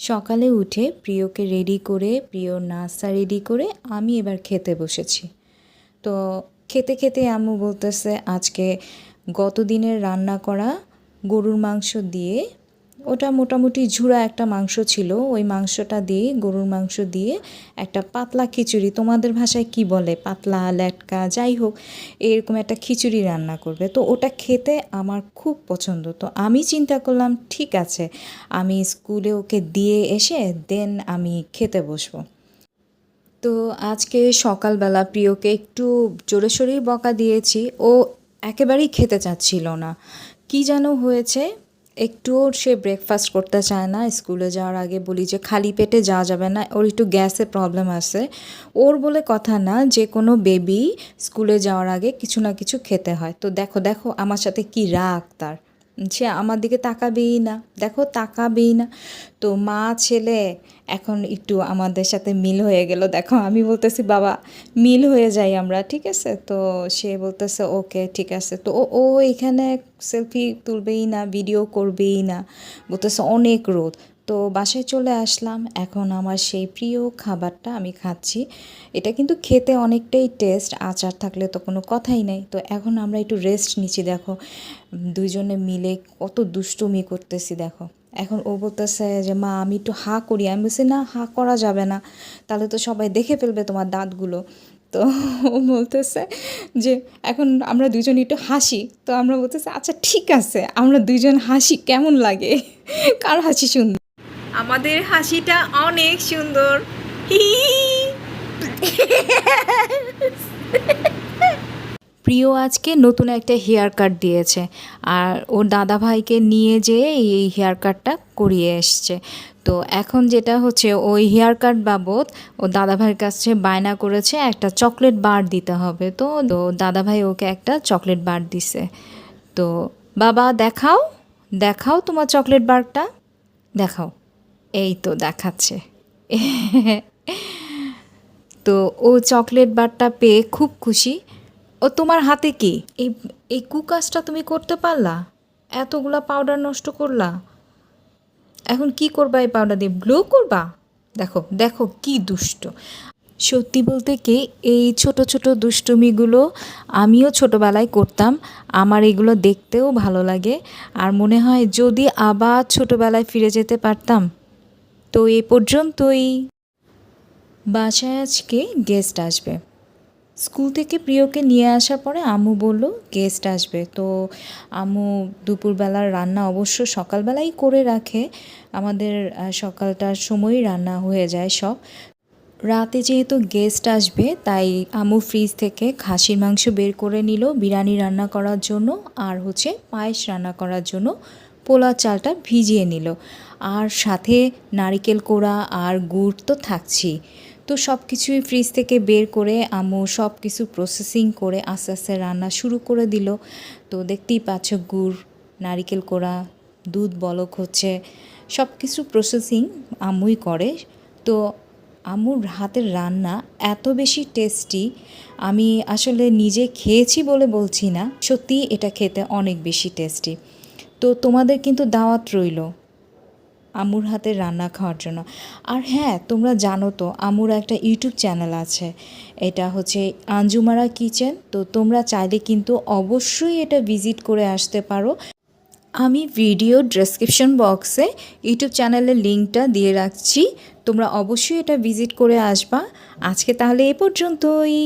সকালে উঠে প্রিয়কে রেডি করে প্রিয়র নাস্তা রেডি করে আমি এবার খেতে বসেছি। তো খেতে খেতে আম্মু বলতেছে আজকে গত দিনের রান্না করা গরুর মাংস দিয়ে, ওটা মোটামুটি ঝুরা একটা মাংস ছিল, ওই মাংসটা দিয়ে গরুর মাংস দিয়ে একটা পাতলা খিচুড়ি, তোমাদের ভাষায় কি বলে পাতলা লেটকা যাই হোক, এরকম একটা খিচুড়ি রান্না করবে। তো ওটা খেতে আমার খুব পছন্দ। তো আমি চিন্তা করলাম ঠিক আছে, আমি স্কুলে ওকে দিয়ে এসে দেন আমি খেতে বসবো। তো আজকে সকালবেলা প্রিয়কে একটু জোরে সোরেই বকা দিয়েছি, ও একেবারেই খেতে চাচ্ছিল না। কি যেন হয়েছে, একটুও সে ব্রেকফাস্ট করতে চায় না। স্কুলে যাওয়ার আগে বলি যে খালি পেটে যাওয়া যাবে না, ওর একটু গ্যাসের প্রবলেম আছে। ওর বলে কথা না, যে কোনো বেবি স্কুলে যাওয়ার আগে কিছু না কিছু খেতে হয়। তো দেখো দেখো আমার সাথে কি রাগ তার, সে আমার দিকে তাকাবেই না, দেখো তাকাবেই না। তো মা ছেলে এখন একটু আমাদের সাথে মিল হয়ে গেল। দেখো আমি বলতেছি বাবা মিল হয়ে যাই আমরা, ঠিক আছে। তো সে বলতেছে ওকে ঠিক আছে। তো ও ও এখানে সেলফি তুলবেই না, ভিডিও করবেই না, বলতেছে অনেক রোদ। তো বাসায় চলে আসলাম, এখন আমার সেই প্রিয় খাবারটা আমি খাচ্ছি। এটা কিন্তু খেতে অনেকটাই টেস্ট, আচার থাকলে তো কোনো কথাই নেই। তো এখন আমরা একটু রেস্ট নিচ্ছি। দেখো দুইজনে মিলে কত দুষ্টুমি করতেছি দেখো। এখন ও বলতেছে যে মা আমি একটু হা করি, আমি বলছি না হা করা যাবে না, তাহলে তো সবাই দেখে ফেলবে তোমার দাঁতগুলো। তো ও বলতেছে যে এখন আমরা দুজন একটু হাসি। তো আমরা বলতেছে আচ্ছা ঠিক আছে আমরা দুইজন হাসি, কেমন লাগে, কার হাসি সুন্দর? আমাদের হাসিটা অনেক সুন্দর। হি প্রিয় আজকে নতুন একটা হেয়ার কাট দিয়েছে, আর ওর দাদা ভাইকে নিয়ে যেয়ে এই হেয়ার কাটটা করিয়ে এসছে। তো এখন যেটা হচ্ছে ওই হেয়ার কাট বাবদ ও দাদা ভাইয়ের কাছে বায়না করেছে একটা চকলেট বার দিতে হবে। তো দাদা ভাই ওকে একটা চকলেট বার দিছে। তো বাবা দেখাও, দেখাও তোমার চকলেট বারটা, দেখাও। এই তো দেখাচ্ছে। তো ও চকলেট বারটা পেয়ে খুব খুশি। ও তোমার হাতে কি এই এই কুকাজটা তুমি করতে পারলা, এতগুলা পাউডার নষ্ট করলা, এখন কি করবা এই পাউডার দিয়ে, গ্লো করবা? দেখো দেখো কি দুষ্ট। সত্যি বলতে কি এই ছোট ছোট দুষ্টুমিগুলো আমিও ছোটোবেলায় করতাম, আমার এগুলো দেখতেও ভালো লাগে। আর মনে হয় যদি আবার ছোটোবেলায় ফিরে যেতে পারতাম। তো এই পর্যন্তই। বাসায় আজকে গেস্ট আসবে। স্কুল থেকে প্রিয়কে নিয়ে আসার পরে আম্মু বলল গেস্ট আসবে। তো আম্মু দুপুরবেলার রান্না অবশ্য সকালবেলাই করে রাখে, আমাদের সকালটার সময়ই রান্না হয়ে যায় সব। রাতে যেহেতু গেস্ট আসবে তাই আম্মু ফ্রিজ থেকে খাসির মাংস বের করে নিল বিরিয়ানি রান্না করার জন্য, আর হচ্ছে পায়েস রান্না করার জন্য পোলা চালটা ভিজিয়ে নিল, আর সাথে নারিকেল কোড়া আর গুড় তো থাকছেই। তো সব কিছুই ফ্রিজ থেকে বের করে আম্মু সব কিছু প্রসেসিং করে আস্তে আস্তে রান্না শুরু করে দিল। তো দেখতেই পাচ্ছ গুড়, নারিকেল কোড়া, দুধ বলক হচ্ছে, সব কিছু প্রসেসিং আম্মুই করে। তো আম্মুর হাতের রান্না এত বেশি টেস্টি, আমি আসলে নিজে খেয়েছি বলে বলছি না, সত্যি এটা খেতে অনেক বেশি টেস্টি। তো তোমাদের কিন্তু দাওয়াত রইল আম্মুর হাতের রান্না খাওয়ার জন্য। আর হ্যাঁ তোমরা জানো তো আম্মুর একটা ইউটিউব চ্যানেল আছে, এটা হচ্ছে আঞ্জুমারা কিচেন। তো তোমরা চাইলে কিন্তু অবশ্যই এটা ভিজিট করে আসতে পারো। আমি ভিডিও ডেসক্রিপশন বক্সে ইউটিউব চ্যানেলের লিঙ্কটা দিয়ে রাখছি, তোমরা অবশ্যই এটা ভিজিট করে আসবা। আজকে তাহলে এ পর্যন্তই।